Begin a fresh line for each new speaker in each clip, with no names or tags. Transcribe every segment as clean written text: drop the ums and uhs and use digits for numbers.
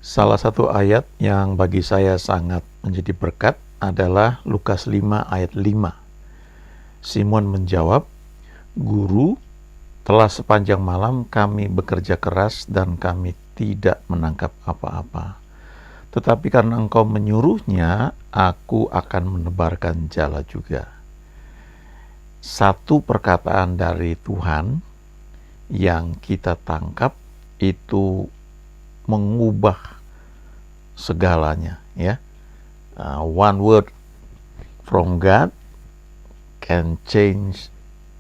Salah satu ayat yang bagi saya sangat menjadi berkat adalah Lukas 5 ayat 5. Simon menjawab, "Guru, telah sepanjang malam kami bekerja keras dan kami tidak menangkap apa-apa. Tetapi karena engkau menyuruhnya, aku akan menebarkan jala juga." Satu perkataan dari Tuhan yang kita tangkap itu mengubah segalanya, ya. One word from God can change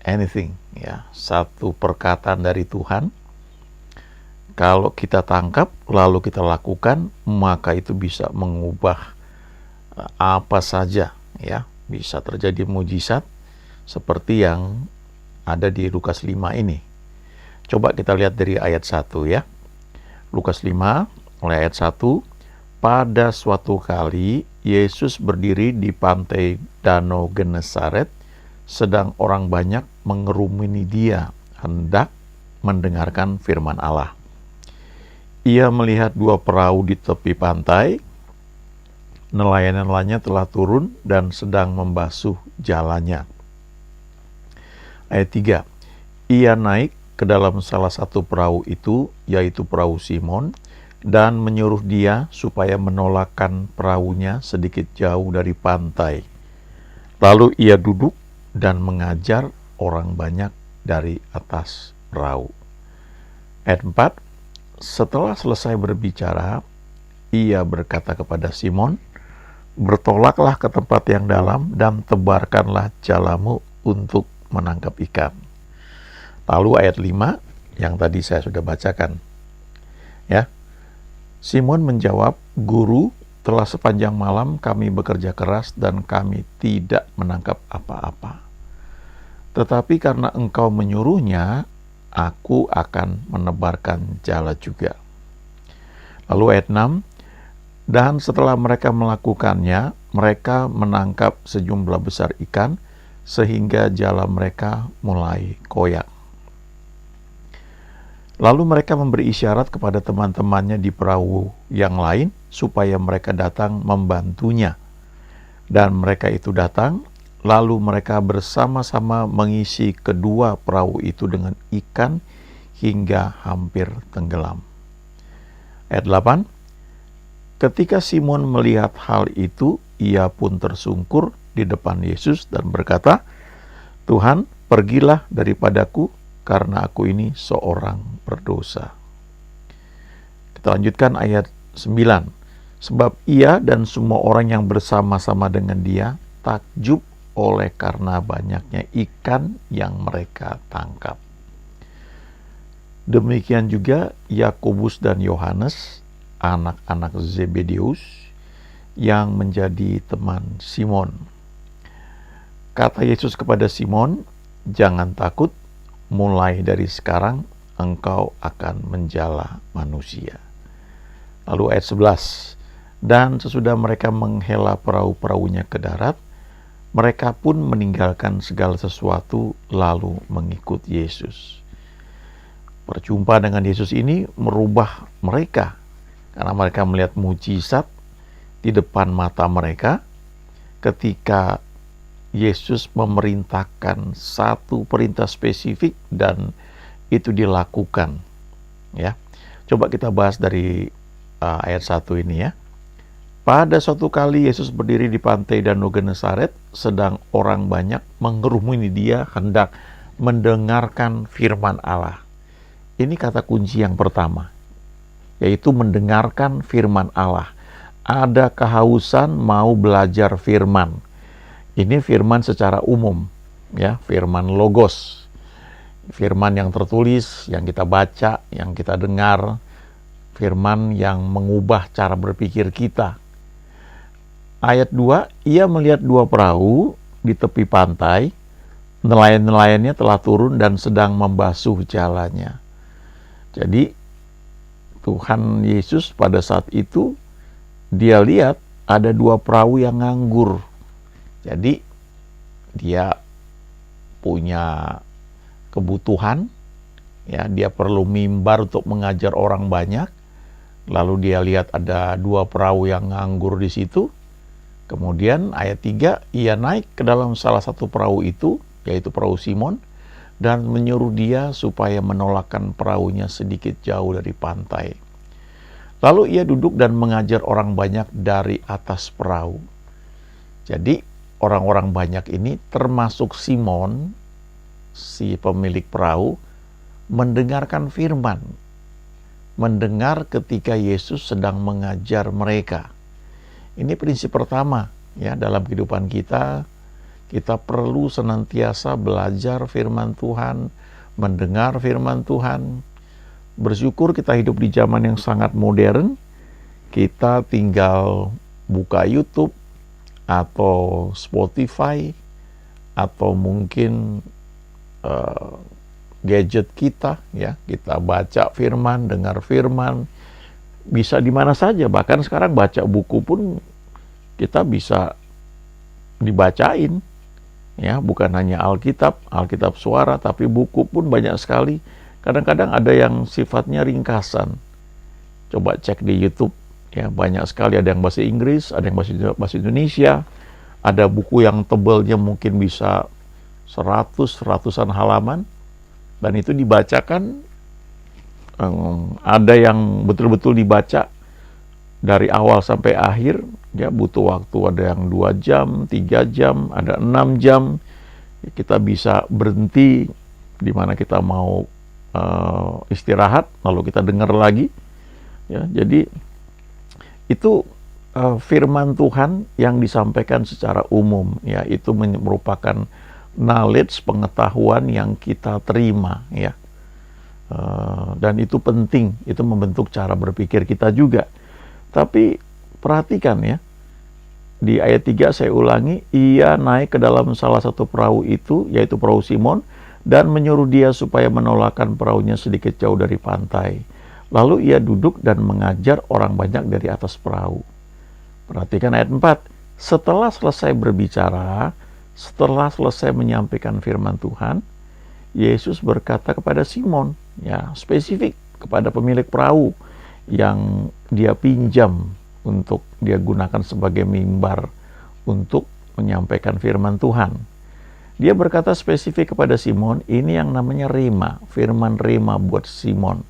anything, ya. Satu perkataan dari Tuhan, kalau kita tangkap lalu kita lakukan, maka itu bisa mengubah apa saja, ya. Bisa terjadi mujizat seperti yang ada di Lukas 5 ini. Coba kita lihat dari ayat 1, ya. Lukas 5 mulai ayat 1. Pada suatu kali Yesus berdiri di pantai Danau Genesaret, sedang orang banyak mengerumuni dia hendak mendengarkan firman Allah. Ia melihat dua perahu di tepi pantai. Nelayan-nelayannya telah turun dan sedang membasuh jalannya. Ayat 3. Ia naik ke dalam salah satu perahu itu, yaitu perahu Simon, dan menyuruh dia supaya menolakkan perahunya sedikit jauh dari pantai. Lalu ia duduk dan mengajar orang banyak dari atas perahu. Ayat 4. Setelah selesai berbicara, ia berkata kepada Simon, "Bertolaklah ke tempat yang dalam dan tebarkanlah jalamu untuk menangkap ikan." Lalu ayat 5 yang tadi saya sudah bacakan, ya. Simon menjawab, "Guru, telah sepanjang malam kami bekerja keras dan kami tidak menangkap apa-apa. Tetapi karena engkau menyuruhnya, aku akan menebarkan jala juga." Lalu ayat 6, dan setelah mereka melakukannya, mereka menangkap sejumlah besar ikan, sehingga jala mereka mulai koyak. Lalu mereka memberi isyarat kepada teman-temannya di perahu yang lain supaya mereka datang membantunya. Dan mereka itu datang, lalu mereka bersama-sama mengisi kedua perahu itu dengan ikan hingga hampir tenggelam. Ayat 8. Ketika Simon melihat hal itu, ia pun tersungkur di depan Yesus dan berkata, "Tuhan, pergilah daripadaku, karena aku ini seorang berdosa." Kita lanjutkan ayat 9. Sebab ia dan semua orang yang bersama-sama dengan dia takjub oleh karena banyaknya ikan yang mereka tangkap. Demikian juga Yakobus dan Yohanes, anak-anak Zebedeus, yang menjadi teman Simon. Kata Yesus kepada Simon, "Jangan takut, mulai dari sekarang engkau akan menjala manusia." Lalu ayat 11. Dan sesudah mereka menghela perahu-perahunya ke darat, mereka pun meninggalkan segala sesuatu lalu mengikut Yesus. Perjumpaan dengan Yesus ini merubah mereka, karena mereka melihat mujizat di depan mata mereka ketika Yesus memerintahkan satu perintah spesifik dan itu dilakukan, ya. Coba kita bahas dari ayat 1 ini, ya. Pada suatu kali Yesus berdiri di pantai Danau Genesaret, sedang orang banyak mengerumuni dia hendak mendengarkan firman Allah. Ini kata kunci yang pertama, yaitu mendengarkan firman Allah. Ada kehausan mau belajar firman. Ini firman secara umum, ya, firman logos. Firman yang tertulis, yang kita baca, yang kita dengar, firman yang mengubah cara berpikir kita. Ayat 2, ia melihat dua perahu di tepi pantai, nelayan-nelayannya telah turun dan sedang membasuh jalannya. Jadi Tuhan Yesus pada saat itu, dia lihat ada dua perahu yang nganggur. Jadi dia punya kebutuhan, ya, dia perlu mimbar untuk mengajar orang banyak, Lalu dia lihat ada 2 perahu yang nganggur di situ. Kemudian ayat 3, ia naik ke dalam salah satu perahu itu, yaitu perahu Simon, dan menyuruh dia supaya menolakkan perahunya sedikit jauh dari pantai. Lalu ia duduk dan mengajar orang banyak dari atas perahu. Jadi orang-orang banyak ini termasuk Simon, si pemilik perahu, mendengarkan firman. Mendengar ketika Yesus sedang mengajar mereka. Ini prinsip pertama ya dalam kehidupan kita. Kita perlu senantiasa belajar firman Tuhan, mendengar firman Tuhan. Bersyukur kita hidup di zaman yang sangat modern. Kita tinggal buka YouTube atau Spotify atau mungkin gadget kita ya, kita baca firman, dengar firman, bisa di mana saja. Bahkan sekarang baca buku pun kita bisa dibacain ya, bukan hanya Alkitab suara, tapi buku pun banyak sekali. Kadang-kadang ada yang sifatnya ringkasan. Coba cek di YouTube ya, banyak sekali, ada yang bahasa Inggris, ada yang bahasa Indonesia, ada buku yang tebalnya mungkin bisa ratusan halaman. Dan itu dibacakan, ada yang betul-betul dibaca dari awal sampai akhir, ya butuh waktu, ada yang 2 jam, 3 jam, ada 6 jam. Kita bisa berhenti di mana kita mau istirahat, lalu kita dengar lagi. Ya, jadi itu firman Tuhan yang disampaikan secara umum, ya itu merupakan knowledge, pengetahuan yang kita terima ya, dan itu penting, itu membentuk cara berpikir kita juga. Tapi perhatikan ya, di ayat 3 saya ulangi, ia naik ke dalam salah satu perahu itu, yaitu perahu Simon, dan menyuruh dia supaya menolakkan perahunya sedikit jauh dari pantai. Lalu ia duduk dan mengajar orang banyak dari atas perahu. Perhatikan ayat 4, setelah selesai berbicara, setelah selesai menyampaikan firman Tuhan, Yesus berkata kepada Simon, ya spesifik kepada pemilik perahu yang dia pinjam untuk dia gunakan sebagai mimbar untuk menyampaikan firman Tuhan. Dia berkata spesifik kepada Simon, ini yang namanya rema, firman rema buat Simon.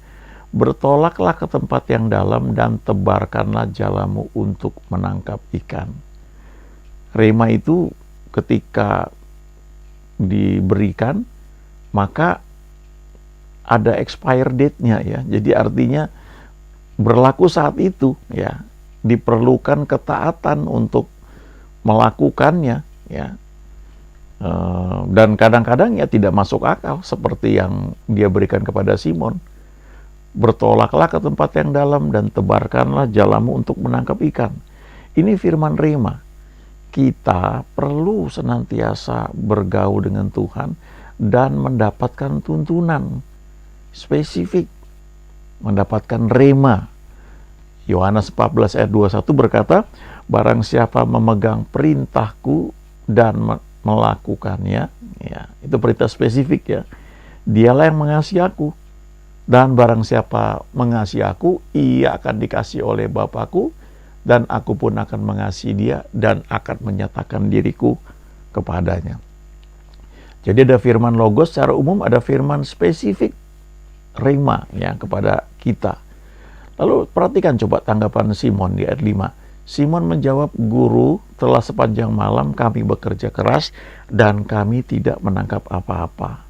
Bertolaklah ke tempat yang dalam dan tebarkanlah jalamu untuk menangkap ikan. Rema itu ketika diberikan, maka ada expire date-nya ya. Jadi artinya berlaku saat itu ya. Diperlukan ketaatan untuk melakukannya ya. Dan kadang-kadang ya tidak masuk akal seperti yang dia berikan kepada Simon. Bertolaklah ke tempat yang dalam dan tebarkanlah jalamu untuk menangkap ikan. Ini firman rema. Kita perlu senantiasa bergaul dengan Tuhan dan mendapatkan tuntunan spesifik, mendapatkan rema. Yohanes 14 ayat 21 berkata, barang siapa memegang perintahku dan melakukannya, ya, itu perintah spesifik ya, dialah yang mengasihi aku. Dan barang siapa mengasihi aku, ia akan dikasihi oleh Bapa-Ku, dan aku pun akan mengasihi dia dan akan menyatakan diriku kepadanya. Jadi ada firman logos secara umum, ada firman spesifik rema ya kepada kita. Lalu perhatikan coba tanggapan Simon di ayat 5. Simon menjawab, guru, telah sepanjang malam kami bekerja keras dan kami tidak menangkap apa-apa.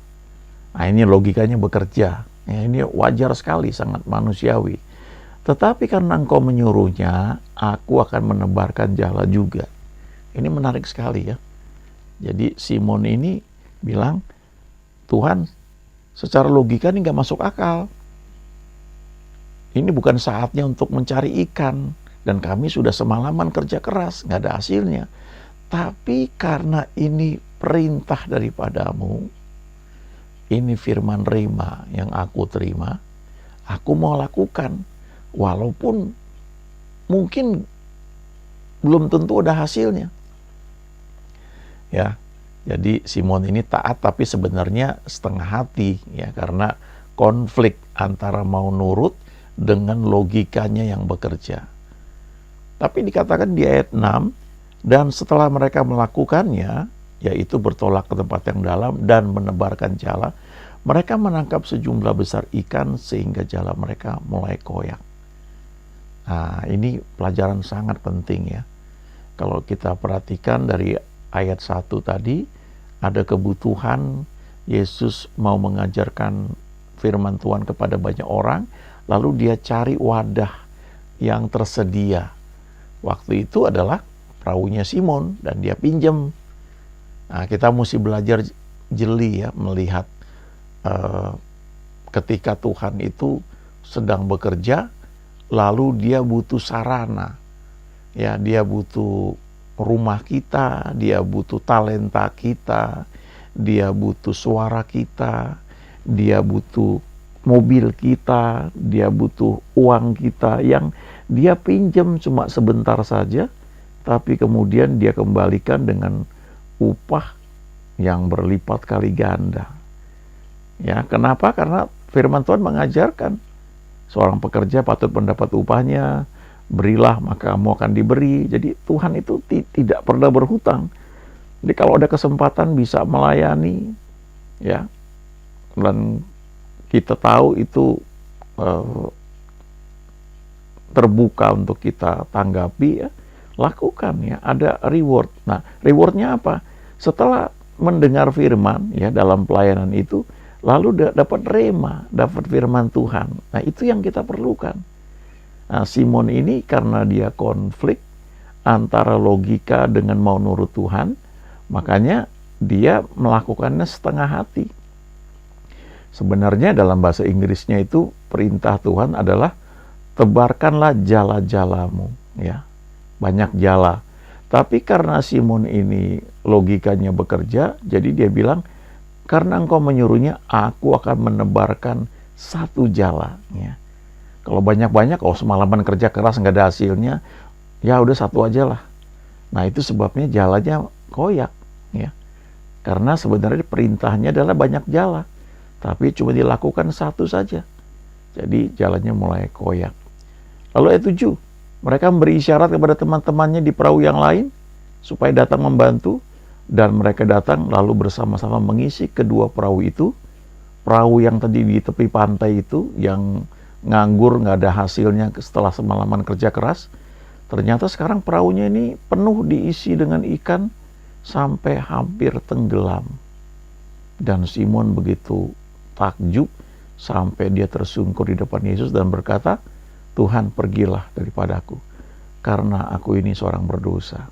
Nah ini logikanya bekerja. Ya, ini wajar sekali, sangat manusiawi. Tetapi karena engkau menyuruhnya, aku akan menebarkan jala juga. Ini menarik sekali ya. Jadi Simon ini bilang, Tuhan, secara logika ini nggak masuk akal. Ini bukan saatnya untuk mencari ikan. Dan kami sudah semalaman kerja keras, nggak ada hasilnya. Tapi karena ini perintah daripadamu, ini firman rema yang aku terima, aku mau lakukan. Walaupun mungkin belum tentu ada hasilnya. Ya, jadi Simon ini taat tapi sebenarnya setengah hati ya, karena konflik antara mau nurut dengan logikanya yang bekerja. Tapi dikatakan di ayat 6, dan setelah mereka melakukannya, yaitu bertolak ke tempat yang dalam dan menebarkan jala, mereka menangkap sejumlah besar ikan sehingga jala mereka mulai koyak. Nah, ini pelajaran sangat penting ya. Kalau kita perhatikan dari ayat 1 tadi, ada kebutuhan Yesus mau mengajarkan firman Tuhan kepada banyak orang, lalu dia cari wadah yang tersedia. Waktu itu adalah perahunya Simon dan dia pinjam. Nah, kita mesti belajar jeli ya, melihat ketika Tuhan itu sedang bekerja, lalu dia butuh sarana. Ya, dia butuh rumah kita, dia butuh talenta kita, dia butuh suara kita, dia butuh mobil kita, dia butuh uang kita yang dia pinjam cuma sebentar saja, tapi kemudian dia kembalikan dengan upah yang berlipat kali ganda. Ya, kenapa? Karena firman Tuhan mengajarkan seorang pekerja patut mendapat upahnya, berilah maka kamu akan diberi. Jadi Tuhan itu tidak pernah berhutang. Jadi kalau ada kesempatan bisa melayani, ya, dan kita tahu itu terbuka untuk kita tanggapi, ya, lakukan ya, ada reward. Nah, rewardnya apa? Setelah mendengar firman ya dalam pelayanan itu, lalu dapat rema, dapat firman Tuhan. Nah, itu yang kita perlukan. Nah, Simon ini karena dia konflik antara logika dengan mau nurut Tuhan, makanya dia melakukannya setengah hati. Sebenarnya dalam bahasa Inggrisnya itu perintah Tuhan adalah tebarkanlah jala-jalamu, ya. Banyak jala. Tapi karena Simon ini logikanya bekerja, jadi dia bilang, karena engkau menyuruhnya, aku akan menebarkan satu jala, ya. Kalau banyak-banyak, semalaman kerja keras nggak ada hasilnya, ya udah satu aja lah. Nah, itu sebabnya jalanya koyak, ya. Karena sebenarnya perintahnya adalah banyak jala, tapi cuma dilakukan satu saja. Jadi jalannya mulai koyak. Lalu ayat 7, mereka memberi isyarat kepada teman-temannya di perahu yang lain supaya datang membantu, dan mereka datang lalu bersama-sama mengisi kedua perahu itu. Perahu yang tadi di tepi pantai itu yang nganggur, nggak ada hasilnya setelah semalaman kerja keras, ternyata sekarang perahunya ini penuh diisi dengan ikan sampai hampir tenggelam. Dan Simon begitu takjub sampai dia tersungkur di depan Yesus dan berkata, Tuhan, pergilah daripadaku, karena aku ini seorang berdosa.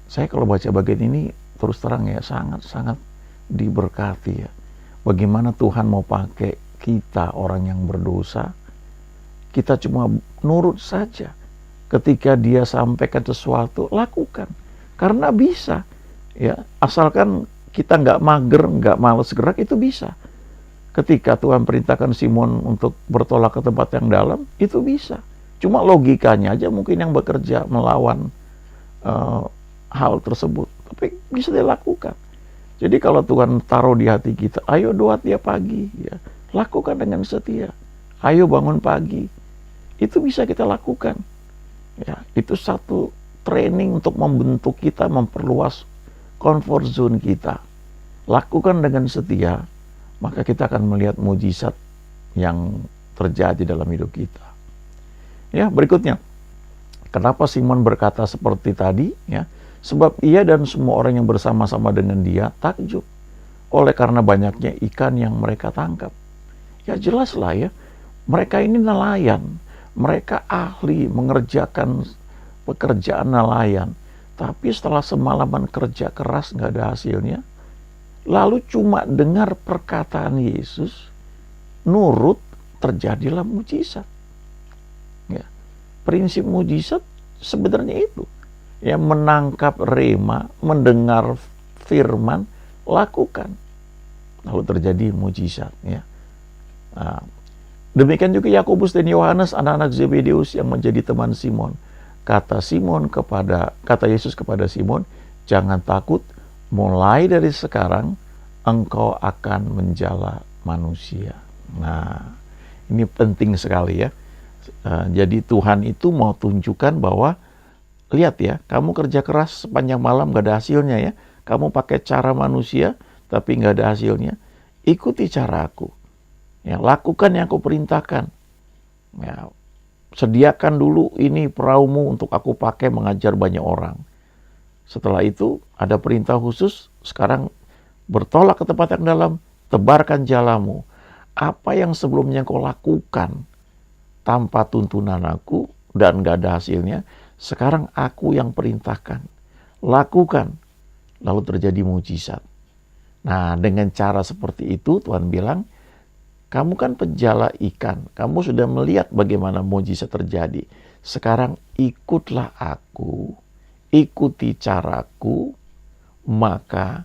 Saya kalau baca bagian ini terus terang ya, sangat-sangat diberkati ya. Bagaimana Tuhan mau pakai kita orang yang berdosa, kita cuma nurut saja. Ketika dia sampaikan sesuatu, lakukan. Karena bisa, ya, asalkan kita nggak mager, nggak malas gerak, itu bisa. Ketika Tuhan perintahkan Simon untuk bertolak ke tempat yang dalam, itu bisa. Cuma logikanya aja mungkin yang bekerja melawan hal tersebut. Tapi bisa dilakukan. Jadi kalau Tuhan taruh di hati kita, ayo doa tiap pagi, ya, lakukan dengan setia. Ayo bangun pagi. Itu bisa kita lakukan. Ya, itu satu training untuk membentuk kita, memperluas comfort zone kita. Lakukan dengan setia, maka kita akan melihat mujizat yang terjadi dalam hidup kita. Ya, berikutnya, kenapa Simon berkata seperti tadi? Ya, sebab ia dan semua orang yang bersama-sama dengan dia takjub oleh karena banyaknya ikan yang mereka tangkap. Ya jelaslah ya, mereka ini nelayan, mereka ahli mengerjakan pekerjaan nelayan, tapi setelah semalaman kerja keras nggak ada hasilnya, lalu cuma dengar perkataan Yesus, nurut, terjadilah mujizat. Ya. Prinsip mujizat sebenarnya itu. Ya, menangkap rema, mendengar firman, lakukan. Lalu terjadi mujizat. Ya. Nah, demikian juga Yakobus dan Yohanes, anak-anak Zebedeus yang menjadi teman Simon. Kata Yesus kepada Simon, jangan takut, mulai dari sekarang engkau akan menjala manusia. Nah, Ini penting sekali ya. Jadi Tuhan itu mau tunjukkan bahwa, lihat ya, kamu kerja keras sepanjang malam gak ada hasilnya ya. Kamu pakai cara manusia tapi gak ada hasilnya. Ikuti cara aku. Ya, lakukan yang aku perintahkan. Ya, sediakan dulu ini perahumu untuk aku pakai mengajar banyak orang. Setelah itu ada perintah khusus, sekarang bertolak ke tempat yang dalam, tebarkan jalamu. Apa yang sebelumnya kau lakukan tanpa tuntunan aku dan gak ada hasilnya, sekarang aku yang perintahkan. Lakukan, lalu terjadi mujizat. Nah, dengan cara seperti itu Tuhan bilang, kamu kan penjala ikan, kamu sudah melihat bagaimana mujizat terjadi. Sekarang ikutlah aku, ikuti caraku, maka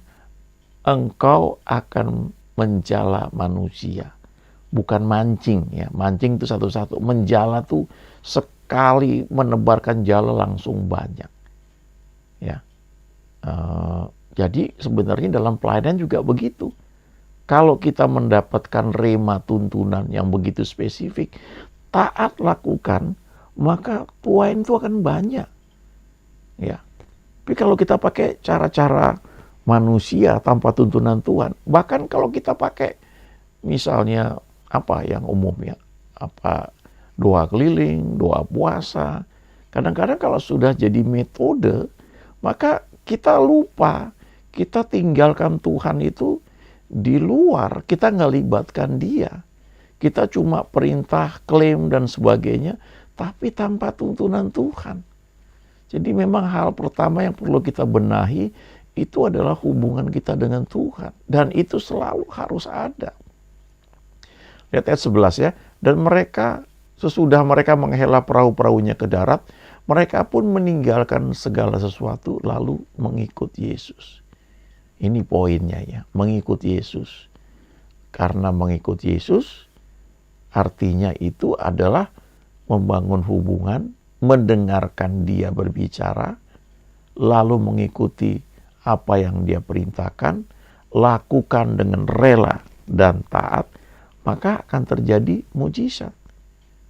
engkau akan menjala manusia. Bukan mancing ya, mancing itu satu-satu, menjala tuh sekali menebarkan jala langsung banyak. Ya, jadi sebenarnya dalam pelayanan juga begitu. Kalau kita mendapatkan rema tuntunan yang begitu spesifik, taat lakukan, maka tuain itu akan banyak. Ya. Tapi kalau kita pakai cara-cara manusia tanpa tuntunan Tuhan, bahkan kalau kita pakai misalnya apa yang umumnya, apa doa keliling, doa puasa, kadang-kadang kalau sudah jadi metode, maka kita lupa, kita tinggalkan Tuhan itu di luar, kita nggak libatkan dia. Kita cuma perintah, klaim, dan sebagainya, tapi tanpa tuntunan Tuhan. Jadi memang hal pertama yang perlu kita benahi, itu adalah hubungan kita dengan Tuhan. Dan itu selalu harus ada. Lihat ayat 11 ya. Dan mereka, sesudah mereka menghela perahu-perahunya ke darat, mereka pun meninggalkan segala sesuatu, lalu mengikut Yesus. Ini poinnya ya, mengikut Yesus. Karena mengikut Yesus, artinya itu adalah membangun hubungan, mendengarkan dia berbicara, lalu mengikuti apa yang dia perintahkan, lakukan dengan rela dan taat, maka akan terjadi mujizat.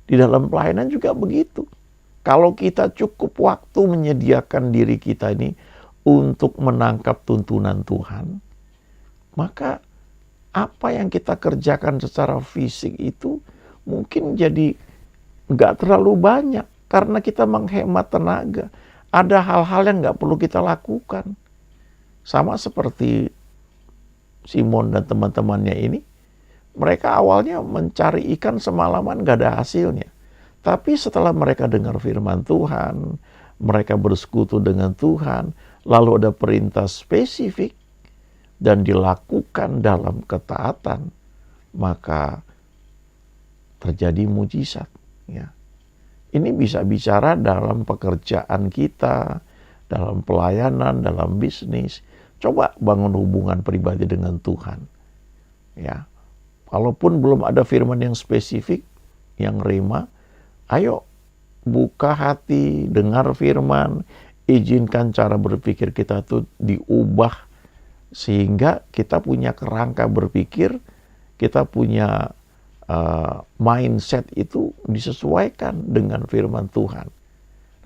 Di dalam pelayanan juga begitu. Kalau kita cukup waktu menyediakan diri kita ini untuk menangkap tuntunan Tuhan, maka apa yang kita kerjakan secara fisik itu mungkin jadi nggak terlalu banyak karena kita menghemat tenaga. Ada hal-hal yang nggak perlu kita lakukan. Sama seperti Simon dan teman-temannya ini, mereka awalnya mencari ikan semalaman nggak ada hasilnya. Tapi setelah mereka dengar firman Tuhan, mereka bersekutu dengan Tuhan, lalu ada perintah spesifik dan dilakukan dalam ketaatan, maka terjadi mujizat. Ya. Ini bisa bicara dalam pekerjaan kita, dalam pelayanan, dalam bisnis. Coba bangun hubungan pribadi dengan Tuhan. Ya, walaupun belum ada firman yang spesifik, yang rema, ayo buka hati, dengar firman, izinkan cara berpikir kita itu diubah sehingga kita punya kerangka berpikir, kita punya mindset itu disesuaikan dengan firman Tuhan.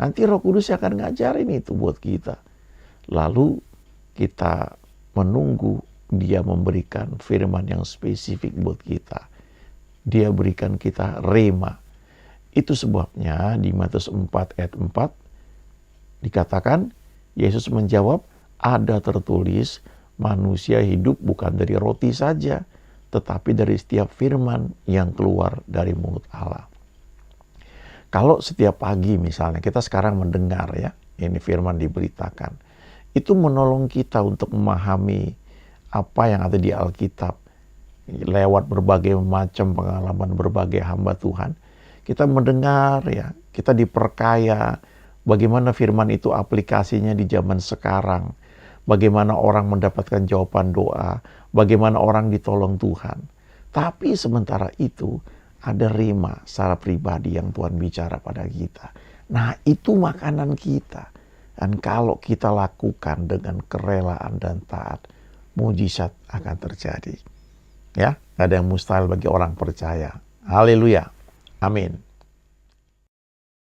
Nanti Roh Kudus akan ngajarin itu buat kita. Lalu kita menunggu dia memberikan firman yang spesifik buat kita. Dia berikan kita rema. Itu sebabnya di Matius 4 ayat 4 dikatakan, Yesus menjawab, ada tertulis, manusia hidup bukan dari roti saja, tetapi dari setiap firman yang keluar dari mulut Allah. Kalau setiap pagi misalnya, kita sekarang mendengar ya, ini firman diberitakan, itu menolong kita untuk memahami apa yang ada di Alkitab. Lewat berbagai macam pengalaman berbagai hamba Tuhan, kita mendengar ya, kita diperkaya bagaimana firman itu aplikasinya di zaman sekarang. Bagaimana orang mendapatkan jawaban doa, bagaimana orang ditolong Tuhan. Tapi sementara itu ada rema secara pribadi yang Tuhan bicara pada kita. Nah, itu makanan kita. Dan kalau kita lakukan dengan kerelaan dan taat, mujizat akan terjadi. Ya, gak ada yang mustahil bagi orang percaya. Haleluya. Amin.